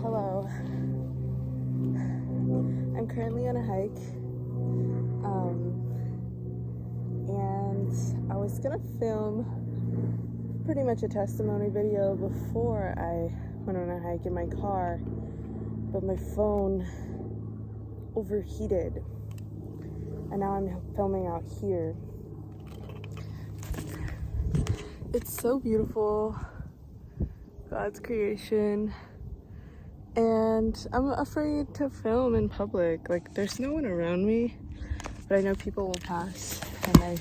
Hello. I'm currently on a hike, and I was gonna film pretty much a testimony video before I went on a hike in my car, but my phone overheated, and now I'm filming out here. It's so beautiful, God's creation. And I'm afraid to film in public. Like, there's no one around me, but I know people will pass. And I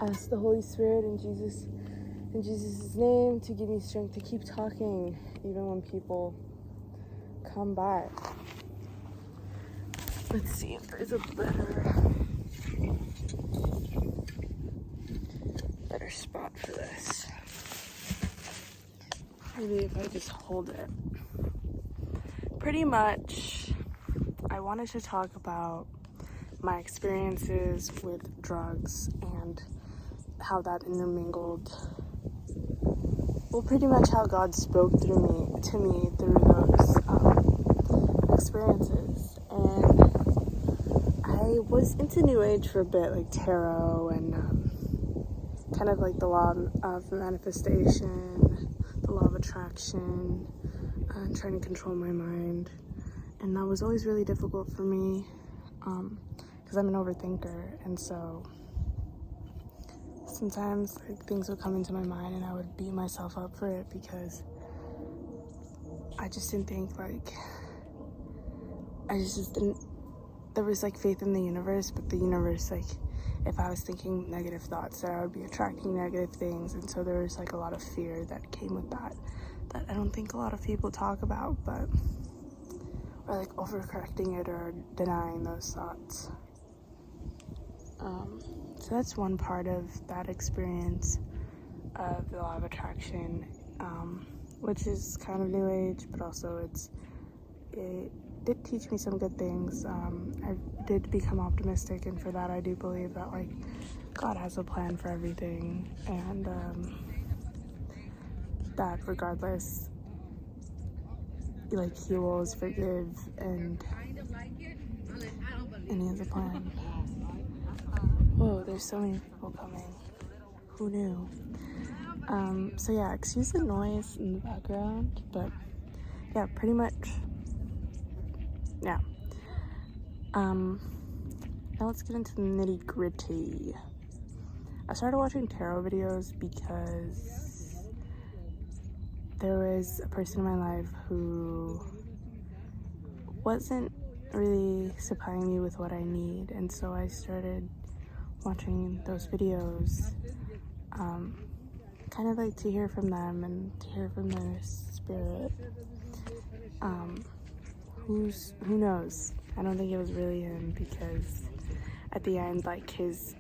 ask the Holy Spirit in Jesus' name to give me strength to keep talking, even when people come by. Let's see if there's a better spot for this. Maybe if I just hold it. Pretty much, I wanted to talk about my experiences with drugs and how that intermingled. Well, pretty much how God spoke to me through those experiences. And I was into New Age for a bit, like tarot and kind of like the law of manifestation, the law of attraction, trying to control my mind. And that was always really difficult for me because I'm an overthinker, and so sometimes like things would come into my mind and I would beat myself up for it because I just didn't think there was like faith in the universe, but the universe, like, if I was thinking negative thoughts, I would be attracting negative things. And so there was like a lot of fear that came with that I don't think a lot of people talk about, or like overcorrecting it or denying those thoughts. So that's one part of that experience of the law of attraction, which is kind of New Age, but also it did teach me some good things. I did become optimistic, and for that I do believe that like God has a plan for everything, and that regardless, like, he will always forgive, and he has a plan. Whoa, there's so many people coming. Who knew? So yeah, excuse the noise in the background, but yeah, pretty much, yeah. Now let's get into the nitty gritty. I started watching tarot videos because there was a person in my life who wasn't really supplying me with what I need, and so I started watching those videos, kind of like to hear from them and to hear from their spirit. Who knows? I don't think it was really him, because at the end, like, his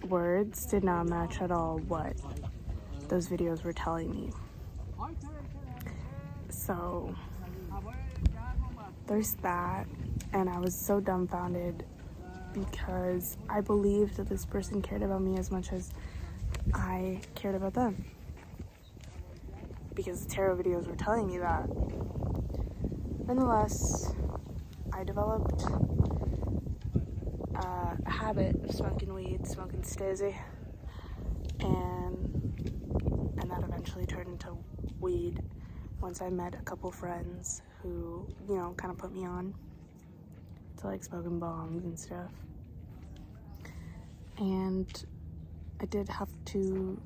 words did not match at all what those videos were telling me. So there's that, and I was so dumbfounded because I believed that this person cared about me as much as I cared about them, because the tarot videos were telling me that. Nonetheless, I developed a habit of smoking weed, smoking stizzy, and that eventually turned into weed once I met a couple friends who, kind of put me on to like smoking bongs and stuff. And I did have to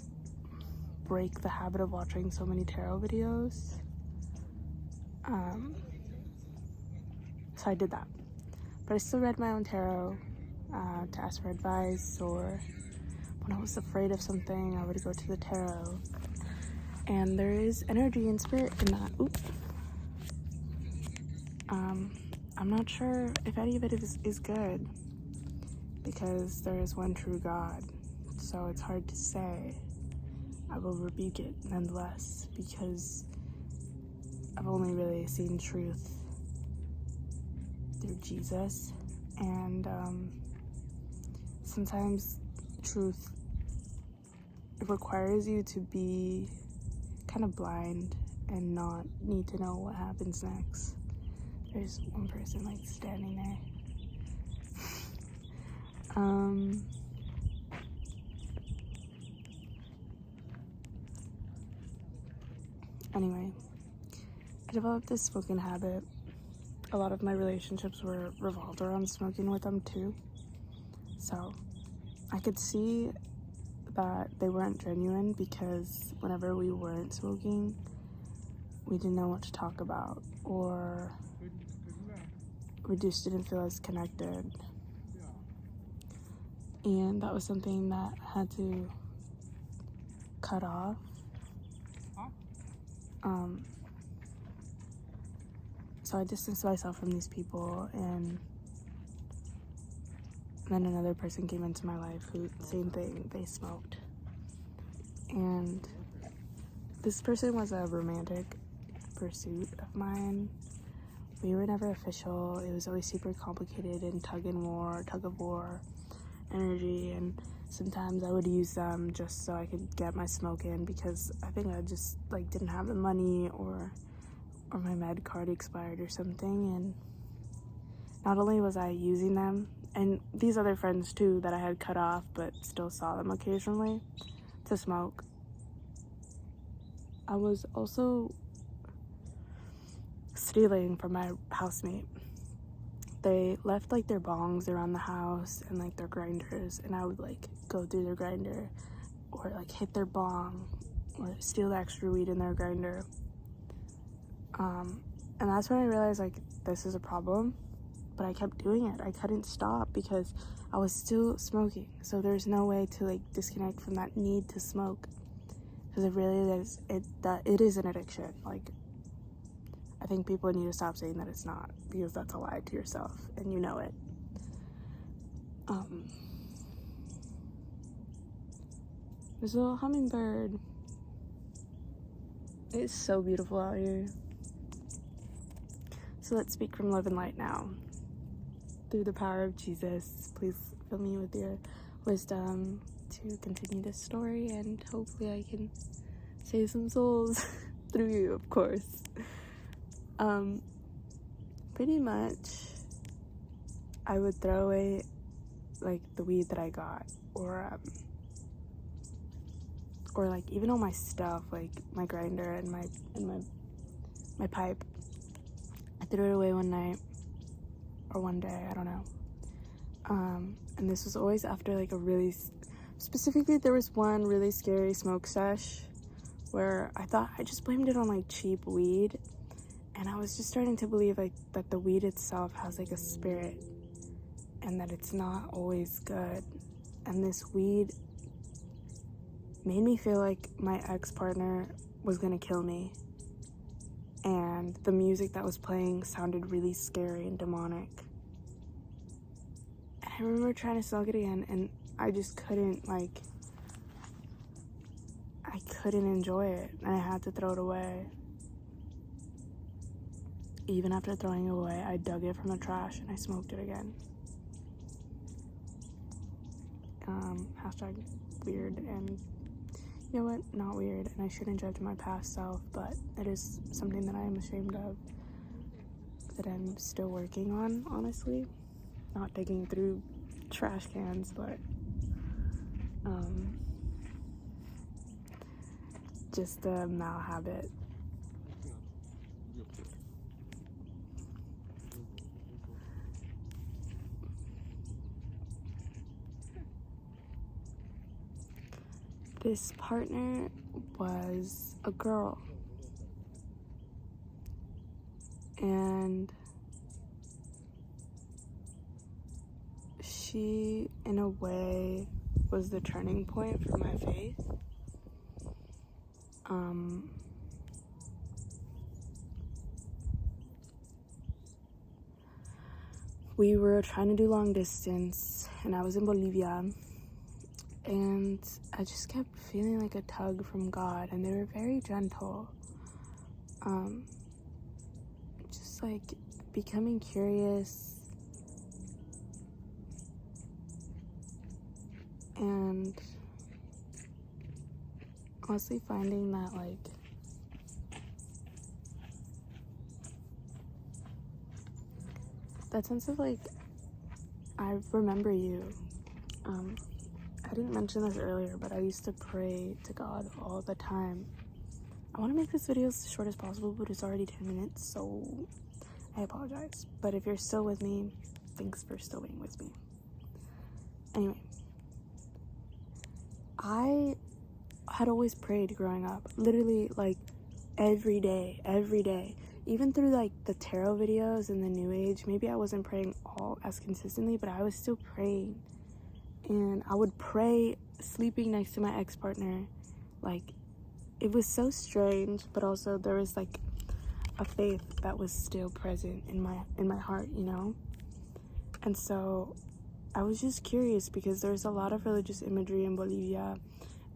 break the habit of watching so many tarot videos. So I did that. But I still read my own tarot to ask for advice, or when I was afraid of something, I would go to the tarot. And there is energy and spirit in that. Oops. I'm not sure if any of it is good, because there is one true God, so it's hard to say. I will rebuke it nonetheless, because I've only really seen truth through Jesus, and sometimes truth requires you to be kind of blind and not need to know what happens next. There's one person like standing there. Anyway, I developed this smoking habit. A lot of my relationships were revolved around smoking with them too. So I could see that they weren't genuine because whenever we weren't smoking, we didn't know what to talk about, or we just didn't feel as connected. And that was something that I had to cut off. So I distanced myself from these people, and then another person came into my life who, same thing, they smoked. And this person was a romantic pursuit of mine. We were never official. It was always super complicated and tug of war energy, and sometimes I would use them just so I could get my smoke in because I think I just like didn't have the money, or my med card expired or something. And not only was I using them, and these other friends too that I had cut off but still saw them occasionally to smoke, I was also stealing from my housemate. They left like their bongs around the house and like their grinders, and I would like go through their grinder or like hit their bong or steal the extra weed in their grinder. And that's when I realized like this is a problem, but I kept doing it. I couldn't stop because I was still smoking. So there's no way to like disconnect from that need to smoke, because it really is it is an addiction. Like, I think people need to stop saying that it's not, because that's a lie to yourself and you know it. There's a little hummingbird. It's so beautiful out here. So let's speak from love and light now. Through the power of Jesus, please fill me with your wisdom to continue this story, and hopefully I can save some souls through you, of course. Pretty much I would throw away like the weed that I got, or like even all my stuff, like my grinder and my pipe. I threw it away one night or one day, I don't know. And this was always after like a really specifically, there was one really scary smoke sesh where I thought I just blamed it on like cheap weed, and I was just starting to believe like that the weed itself has like a spirit and that it's not always good. And this weed made me feel like my ex-partner was gonna kill me, and the music that was playing sounded really scary and demonic. And I remember trying to smoke it again, and I just couldn't, like, I couldn't enjoy it, and I had to throw it away. Even after throwing it away, I dug it from the trash and I smoked it again. Hashtag weird, and you know what? Not weird, and I shouldn't judge my past self, but it is something that I am ashamed of, that I'm still working on, honestly. Not digging through trash cans, but just a malhabit. This partner was a girl, and she, in a way, was the turning point for my faith. We were trying to do long distance, and I was in Bolivia, and I just kept feeling like a tug from God, and they were very gentle. Just like becoming curious, and honestly finding that like that sense of like, I remember you. I didn't mention this earlier, but I used to pray to God all the time. I want to make this video as short as possible, but it's already 10 minutes, so I apologize. But if you're still with me, thanks for still being with me. Anyway, I had always prayed growing up, literally like every day, even through like the tarot videos and the new age. Maybe I wasn't praying all as consistently, but I was still praying. And I would pray sleeping next to my ex-partner. Like, it was so strange, but also there was like a faith that was still present in my heart, you know? And so I was just curious because there's a lot of religious imagery in Bolivia,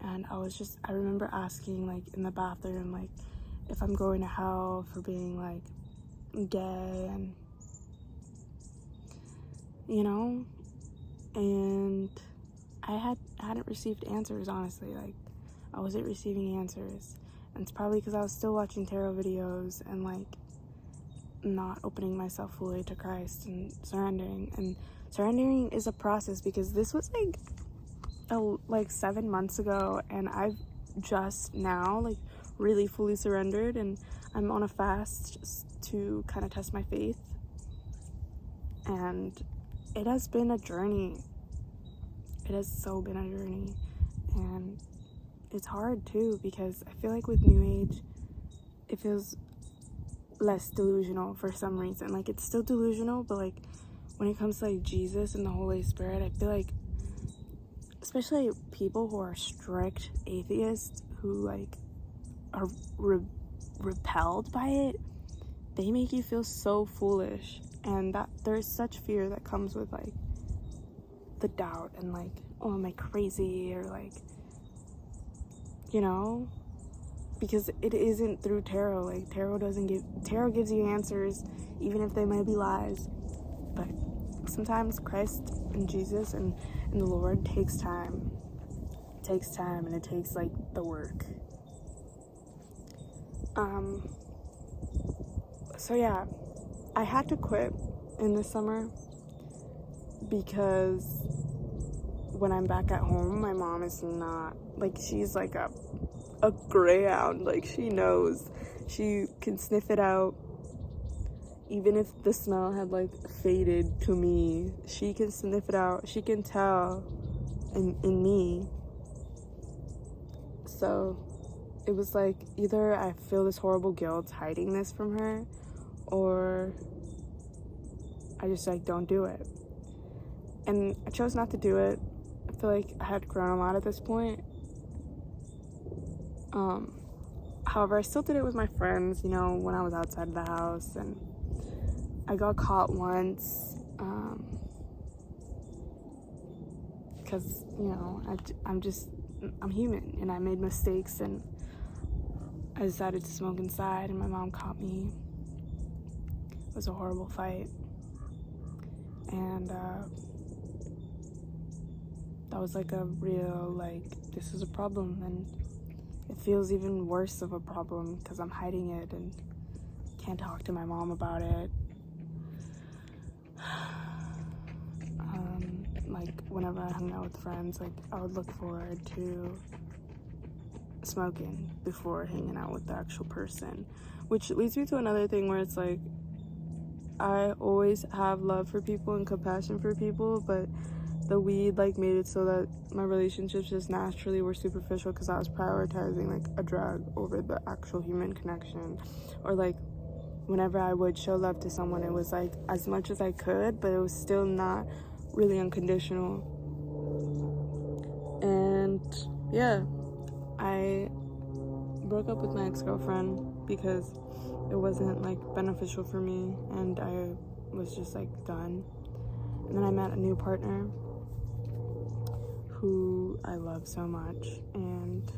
and I remember asking, like, in the bathroom, like, if I'm going to hell for being like gay, and you know, and I hadn't received answers, honestly. Like, I wasn't receiving answers, and it's probably because I was still watching tarot videos and like not opening myself fully to Christ and surrendering. And surrendering is a process, because this was like 7 months ago, and I've just now like really fully surrendered, and I'm on a fast to kind of test my faith. And it has been a journey. It has so been a journey, and it's hard too, because I feel like with New Age, it feels less delusional for some reason. Like, it's still delusional, but like when it comes to like Jesus and the Holy Spirit, I feel like, especially people who are strict atheists, who like are repelled by it, they make you feel so foolish. And that there's such fear that comes with like the doubt, and like, oh, am I crazy, or like, you know, because it isn't through tarot. Like, tarot gives you answers, even if they might be lies. But sometimes Christ and Jesus and the Lord takes time. It takes time, and it takes like the work. So yeah, I had to quit in the summer because when I'm back at home, my mom is not, like, she's like a greyhound. Like, she knows. She can sniff it out. Even if the smell had like faded to me, she can sniff it out. She can tell in me. So it was like, either I feel this horrible guilt hiding this from her, or I just like don't do it. And I chose not to do it. I feel like I had grown a lot at this point. However, I still did it with my friends, you know, when I was outside of the house, and I got caught once, because, you know, I'm human, and I made mistakes, and I decided to smoke inside, and my mom caught me. It was a horrible fight, and that was like a real, like, this is a problem, and it feels even worse of a problem because I'm hiding it and can't talk to my mom about it. Like, whenever I hung out with friends, like, I would look forward to smoking before hanging out with the actual person, which leads me to another thing where it's like, I always have love for people and compassion for people, but the weed like made it so that my relationships just naturally were superficial, because I was prioritizing like a drug over the actual human connection. Or like, whenever I would show love to someone, it was like as much as I could, but it was still not really unconditional. And yeah, I broke up with my ex-girlfriend because it wasn't like beneficial for me, and I was just like done. And then I met a new partner who I love so much, and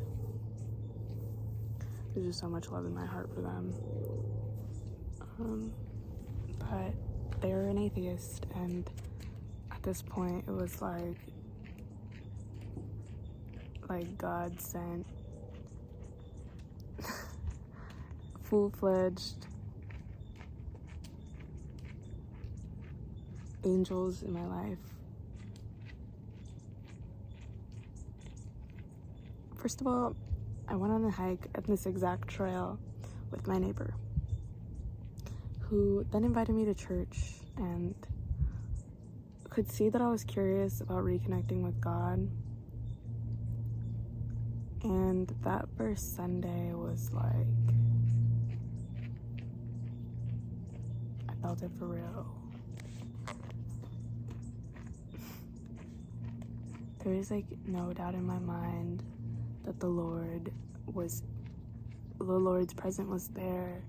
there's just so much love in my heart for them. But they're an atheist, and at this point it was like God sent full-fledged angels in my life. First of all, I went on a hike at this exact trail with my neighbor, who then invited me to church and could see that I was curious about reconnecting with God. And that first Sunday was like, I felt it for real. There is like no doubt in my mind that the Lord's presence was there.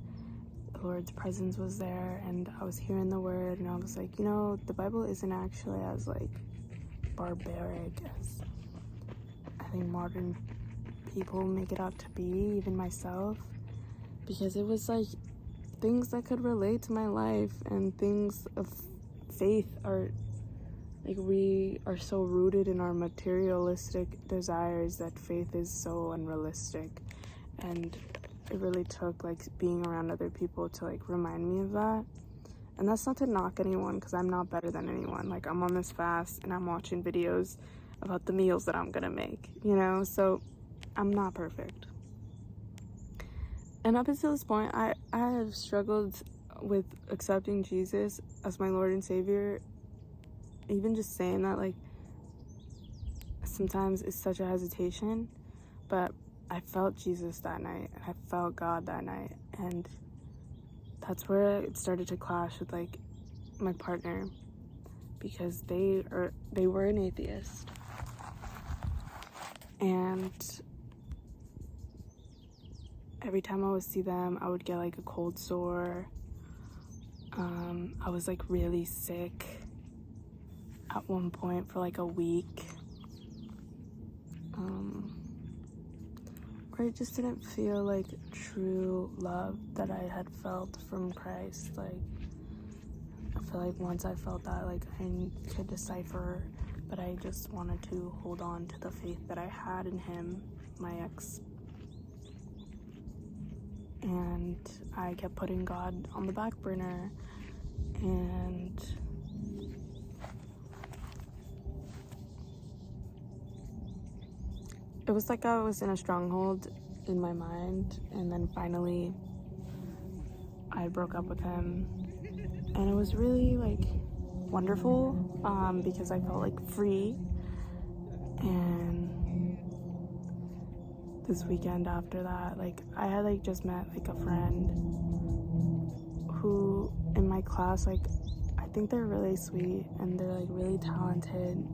The Lord's presence was there, and I was hearing the word, and I was like, the Bible isn't actually as like barbaric as I think modern people make it out to be, even myself, because it was like things that could relate to my life, and things of faith are like, we are so rooted in our materialistic desires that faith is so unrealistic. And it really took like being around other people to like remind me of that. And that's not to knock anyone, because I'm not better than anyone. Like, I'm on this fast and I'm watching videos about the meals that I'm gonna make, so I'm not perfect. And up until this point, I have struggled with accepting Jesus as my Lord and Savior. Even just saying that, like, sometimes it's such a hesitation, but I felt Jesus that night, and I felt God that night, and that's where it started to clash with like my partner, because they were an atheist, and every time I would see them, I would get like a cold sore. I was like really sick at one point for like a week, where I just didn't feel like true love that I had felt from Christ. Like, I feel like once I felt that, like, I could decipher, but I just wanted to hold on to the faith that I had in him, my ex. And I kept putting God on the back burner, and it was like I was in a stronghold in my mind, and then finally I broke up with him, and it was really like wonderful, because I felt like free. And this weekend after that, like, I had like just met like a friend who in my class, like, I think they're really sweet and they're like really talented,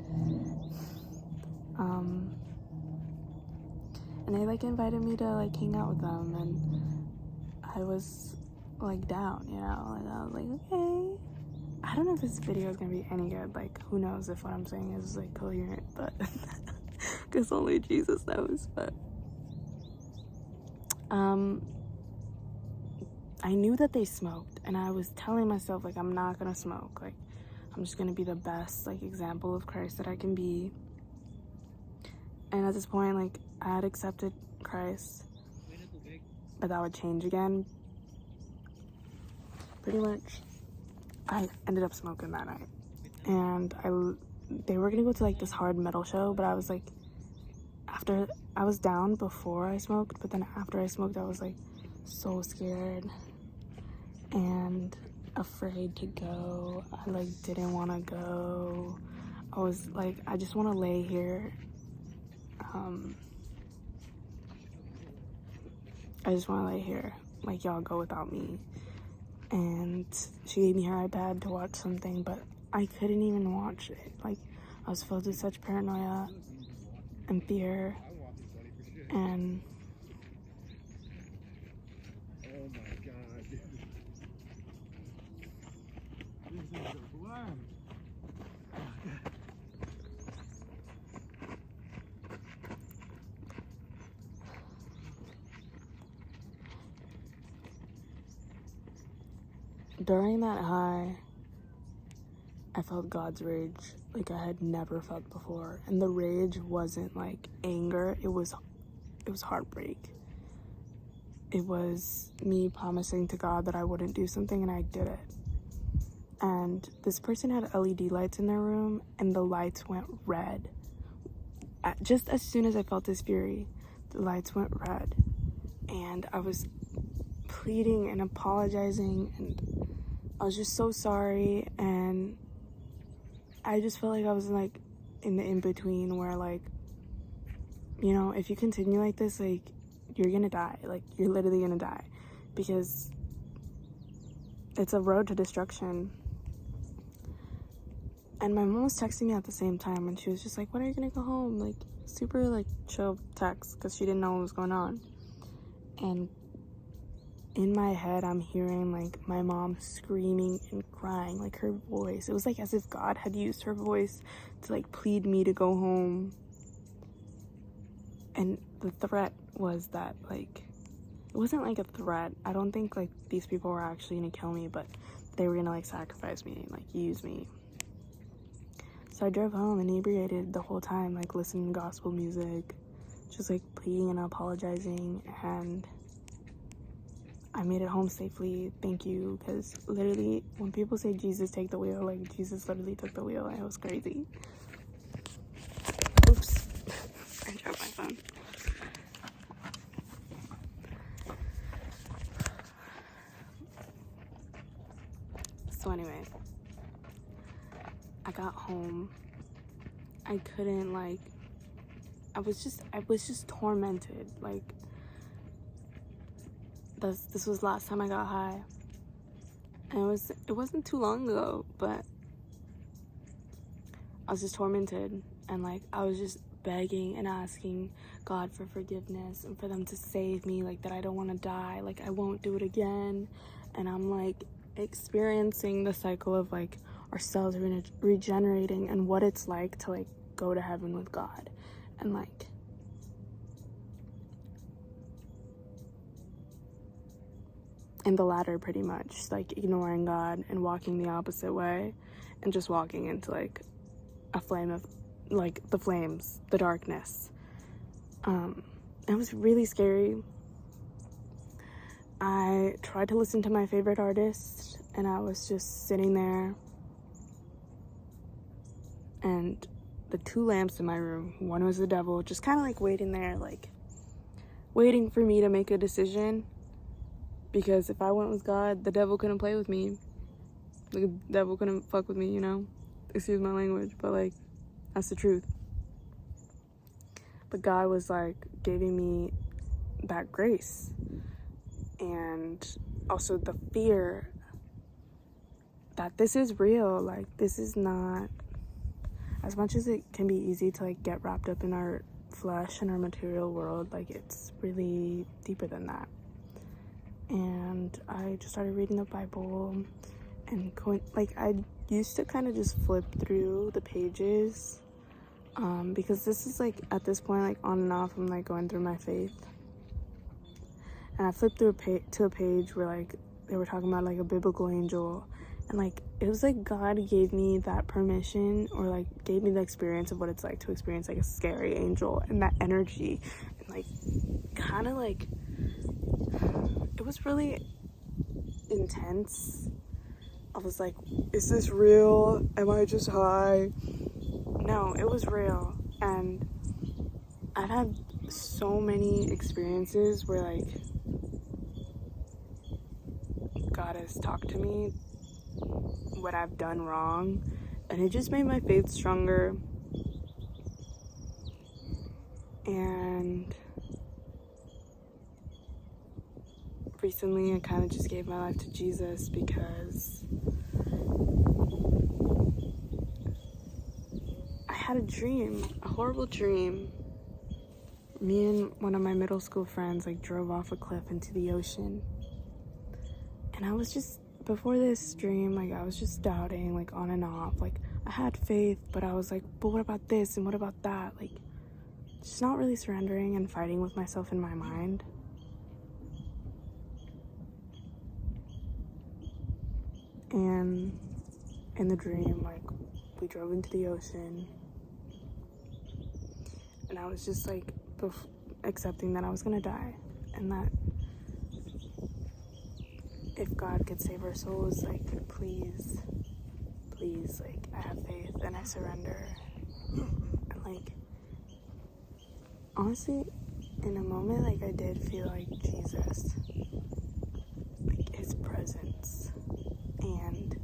and they like invited me to like hang out with them, and I was like down, and I was like, okay. I don't know if this video is gonna be any good. Like, who knows if what I'm saying is like coherent, but because only Jesus knows. But I knew that they smoked, and I was telling myself, like, I'm not gonna smoke. Like, I'm just gonna be the best like example of Christ that I can be. And at this point, like, I had accepted Christ, but that would change again. Pretty much, I ended up smoking that night, and they were gonna go to like this hard metal show, but I was like, after I was down before I smoked, but then after I smoked, I was like so scared and afraid to go. I like didn't want to go. I was like, I just want to lay here. I just want to lay here, like, y'all go without me. And she gave me her iPad to watch something, but I couldn't even watch it. Like, I was filled with such paranoia and fear, and oh my God, this is a blast. during that high, I felt God's rage like I had never felt before. And the rage wasn't like anger, it was heartbreak. It was me promising to God that I wouldn't do something, and I did it. and this person had LED lights in their room, and the lights went red. Just as soon as I felt this fury, the lights went red, and I was pleading and apologizing, and I was just so sorry, and I just felt like I was like in the in-between where, like, you know, if you continue like this, like, you're gonna die. Like, you're literally gonna die, because it's a road to destruction. And my mom was texting me at the same time, and she was just like, when are you gonna go home? Like, super, like, chill text, because she didn't know what was going on. And in my head, I'm hearing, like, my mom screaming and crying, like, her voice. It was, like, as if God had used her voice to, like, plead me to go home. And the threat was that, like, it wasn't, like, a threat. I don't think, like, these people were actually gonna kill me, but they were gonna, like, sacrifice me and, like, use me. So I drove home inebriated the whole time, like, listening to gospel music, just, like, pleading and apologizing, and I made it home safely, thank you, because literally, when people say Jesus take the wheel, like, Jesus literally took the wheel, and it was crazy. Oops, I dropped my phone. So anyway, I got home. I couldn't, like, I was just tormented. Like, this was last time I got high, and it wasn't too long ago, but I was just tormented, and, like, I was just begging and asking God for forgiveness and for them to save me, like, that I don't want to die, like, I won't do it again. And I'm, like, experiencing the cycle of, like, our cells regenerating and what it's like to, like, go to heaven with God, and, like, in the latter, pretty much, like, ignoring God and walking the opposite way, and just walking into, like, a flame of, like, the flames, the darkness. It was really scary. I tried to listen to my favorite artist, and I was just sitting there, and the two lamps in my room, one was the devil, just kind of, like, waiting there, like, waiting for me to make a decision. Because if I went with God, the devil couldn't play with me. The devil couldn't fuck with me, you know? Excuse my language, but, like, that's the truth. But God was, like, giving me that grace. And also the fear that this is real. Like, this is not... As much as it can be easy to, like, get wrapped up in our flesh and our material world, like, it's really deeper than that. And I just started reading the Bible and going, like, I used to kind of just flip through the pages, because this is, like, at this point, like, on and off, I'm, like, going through my faith. And I flipped through to a page where, like, they were talking about, like, a biblical angel, and, like, it was like God gave me that permission, or, like, gave me the experience of what it's like to experience, like, a scary angel, and that energy, and, like, kind of, like, it was really intense. I was like, is this real? Am I just high? No, it was real. And I've had so many experiences where, like, God has talked to me what I've done wrong, and it just made my faith stronger. And recently I kind of just gave my life to Jesus because I had a dream, a horrible dream. Me and one of my middle school friends, like, drove off a cliff into the ocean. And I was just, before this dream, like, I was just doubting, like, on and off. Like, I had faith, but I was like, but what about this and what about that? Like, just not really surrendering and fighting with myself in my mind. And in the dream, like, we drove into the ocean, and I was just, like, accepting that I was gonna die, and that if God could save our souls, like, please please, like, I have faith and I surrender. And, like, honestly, in a moment, like, I did feel like Jesus, like, his presence. And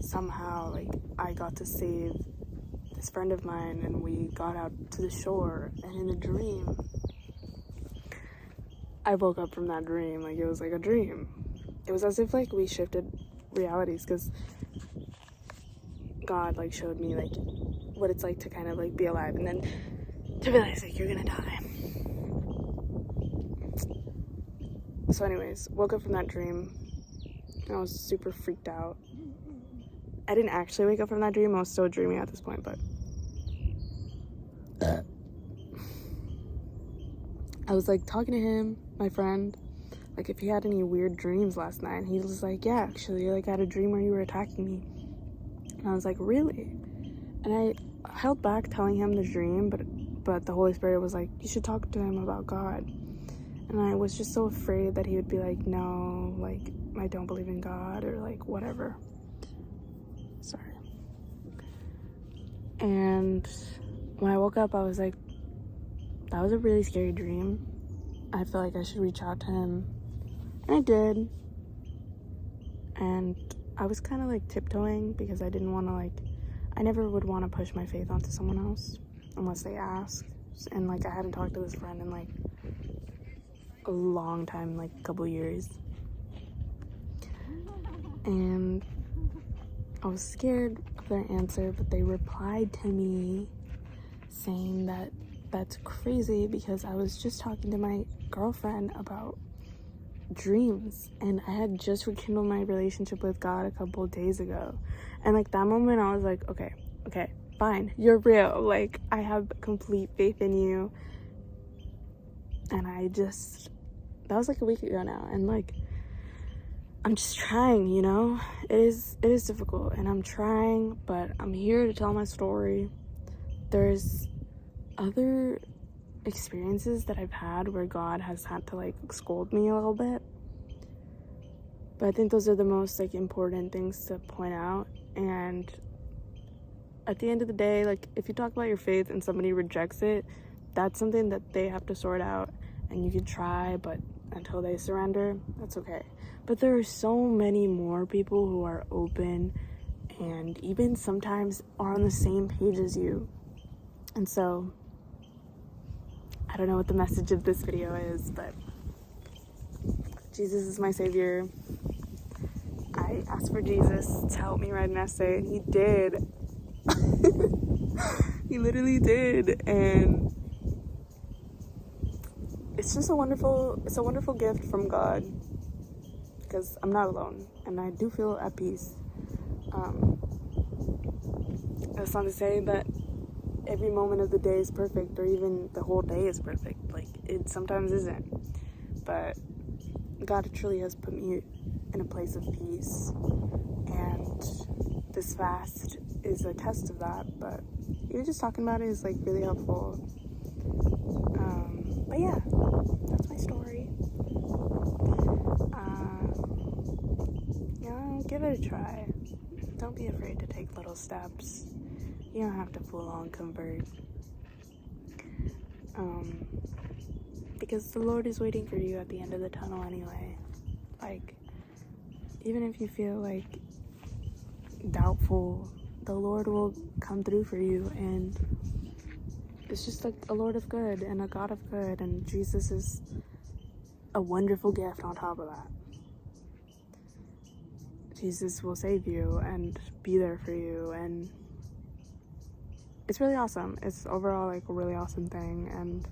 somehow, like, I got to save this friend of mine, and we got out to the shore, and in a dream, I woke up from that dream, like, it was like a dream. It was as if, like, we shifted realities, because God, like, showed me, like, what it's like to kind of, like, be alive, and then to realize, like, you're gonna die. So anyways, woke up from that dream, and I was super freaked out. I didn't actually wake up from that dream, I was still dreaming at this point, but I was, like, talking to him, my friend, like, if he had any weird dreams last night, and he was like, yeah, actually, like, I had a dream where you were attacking me. And I was like, really? And I held back telling him the dream, but the Holy Spirit was like, you should talk to him about God. And I was just so afraid that he would be like, no, like, I don't believe in God, or, like, whatever. Sorry. And when I woke up, I was like, that was a really scary dream. I feel like I should reach out to him. And I did. And I was kind of, like, tiptoeing, because I didn't want to, like, I never would want to push my faith onto someone else unless they asked. And, like, I hadn't talked to this friend in, like, a long time, like, a couple years. And I was scared of their answer, but they replied to me saying that that's crazy, because I was just talking to my girlfriend about dreams, and I had just rekindled my relationship with God a couple of days ago. And, like, that moment I was like, okay, fine, you're real, like, I have complete faith in you. And that was like a week ago now, and, like, I'm just trying, you know? It is difficult, and I'm trying, but I'm here to tell my story. There's other experiences that I've had where God has had to, like, scold me a little bit, but I think those are the most, like, important things to point out. And at the end of the day, like, if you talk about your faith and somebody rejects it, that's something that they have to sort out, and you can try, but until they surrender, that's okay. But there are so many more people who are open and even sometimes are on the same page as you. And so I don't know what the message of this video is, but Jesus is my savior. I asked for Jesus to help me write an essay, and he did. He literally did. And it's a wonderful gift from God, because I'm not alone, and I do feel at peace. That's not to say that every moment of the day is perfect, or even the whole day is perfect. Like, it sometimes isn't. But God truly has put me in a place of peace, and this fast is a test of that. But even just talking about it is, like, really helpful. But yeah, that's my story. Give it a try. Don't be afraid to take little steps. You don't have to full on convert. Because the Lord is waiting for you at the end of the tunnel anyway. Like, even if you feel, like, doubtful, the Lord will come through for you, and it's just, like, a Lord of good and a God of good, and Jesus is a wonderful gift on top of that. Jesus will save you and be there for you, and it's really awesome. It's overall, like, a really awesome thing. And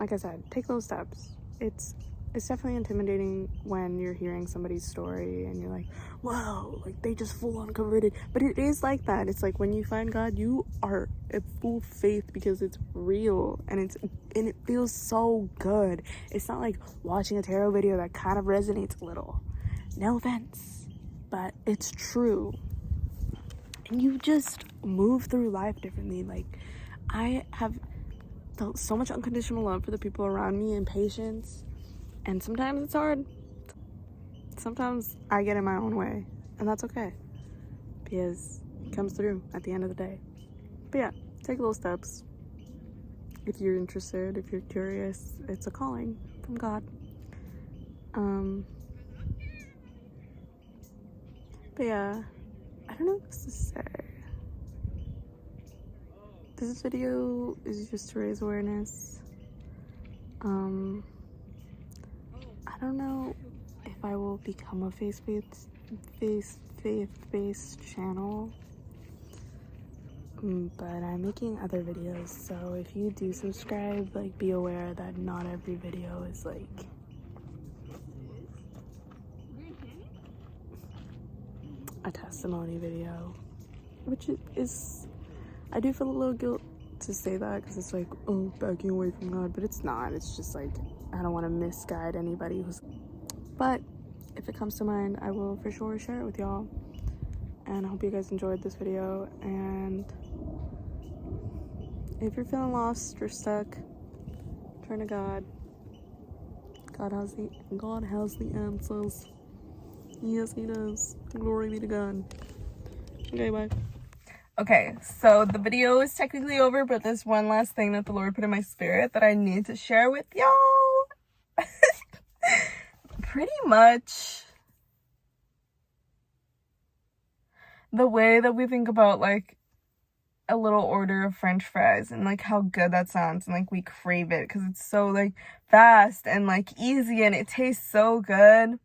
like I said, take those steps. It's definitely intimidating when you're hearing somebody's story and you're like, whoa, like, they just full on converted. But it is like that. It's like, when you find God, you are at full faith because it's real, and it feels so good. It's not like watching a tarot video that kind of resonates a little. No offense, but it's true. And you just move through life differently. Like, I have felt so much unconditional love for the people around me, and patience. And sometimes it's hard. Sometimes I get in my own way, and that's okay, because comes through at the end of the day. But yeah, take little steps. If you're interested, if you're curious, it's a calling from God. But yeah, I don't know what else to say. This video is just to raise awareness. I don't know if I will become a faith-based channel, but I'm making other videos, so if you do subscribe, like, be aware that not every video is like a testimony video, which is I do feel a little guilt to say that, because it's like, oh, backing away from God, but it's not. It's just like, I don't want to misguide anybody but if it comes to mind, I will for sure share it with y'all. And I hope you guys enjoyed this video. And if you're feeling lost or stuck, turn to God. God has the answers. Yes, he does. Glory be to God. Okay, bye. Okay, so the video is technically over, but there's one last thing that the Lord put in my spirit that I need to share with y'all. Pretty much the way that we think about, like, a little order of French fries and, like, how good that sounds, and, like, we crave it because it's so, like, fast and, like, easy, and it tastes so good,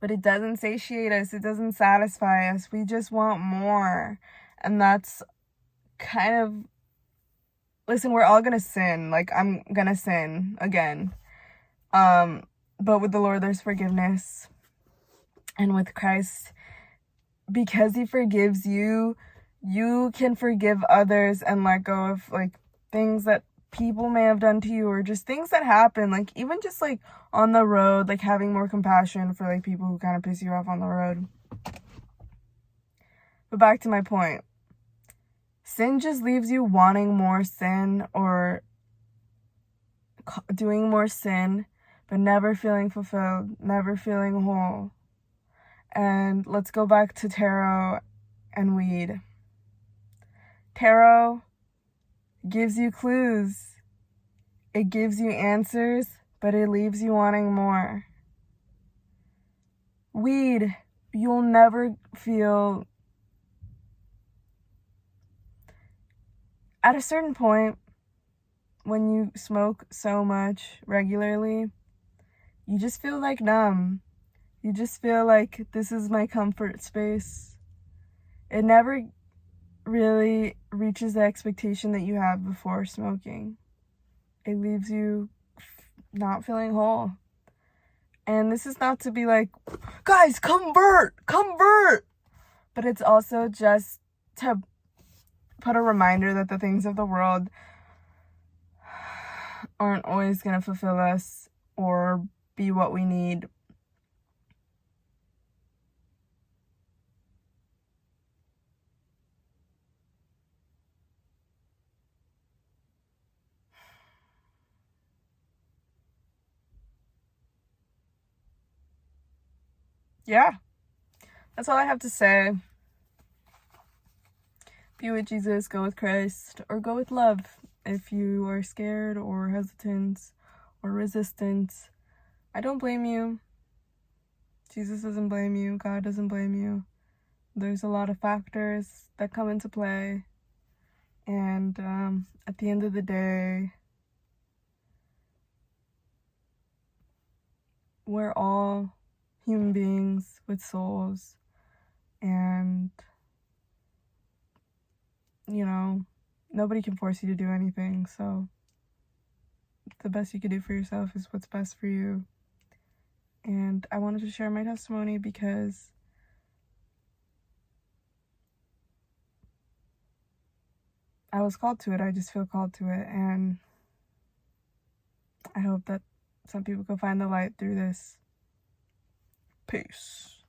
but it doesn't satiate us. It doesn't satisfy us. We just want more. And that's kind of, listen, we're all gonna sin. Like, I'm gonna sin again. But with the Lord, there's forgiveness. And with Christ, because he forgives you, you can forgive others and let go of, like, things that people may have done to you, or just things that happen, like, even just, like, on the road, like, having more compassion for, like, people who kind of piss you off on the road. But back to my point. Sin just leaves you wanting more sin, or doing more sin, but never feeling fulfilled, never feeling whole. And let's go back to tarot and weed. Tarot gives you clues. It gives you answers, but it leaves you wanting more. Weed, you'll never feel... At a certain point, when you smoke so much regularly, you just feel, like, numb. You just feel like, this is my comfort space. It never really reaches the expectation that you have before smoking. It leaves you not feeling whole. And this is not to be like, guys, convert! But it's also just to put a reminder that the things of the world aren't always going to fulfill us or be what we need. Yeah, that's all I have to say. Be with Jesus, go with Christ, or go with love. If you are scared or hesitant or resistant, I don't blame you. Jesus doesn't blame you. God doesn't blame you. There's a lot of factors that come into play. And at the end of the day, we're all human beings with souls. And, you know, nobody can force you to do anything. So the best you can do for yourself is what's best for you. And I wanted to share my testimony because I was called to it. I just feel called to it. And I hope that some people can find the light through this. Peace.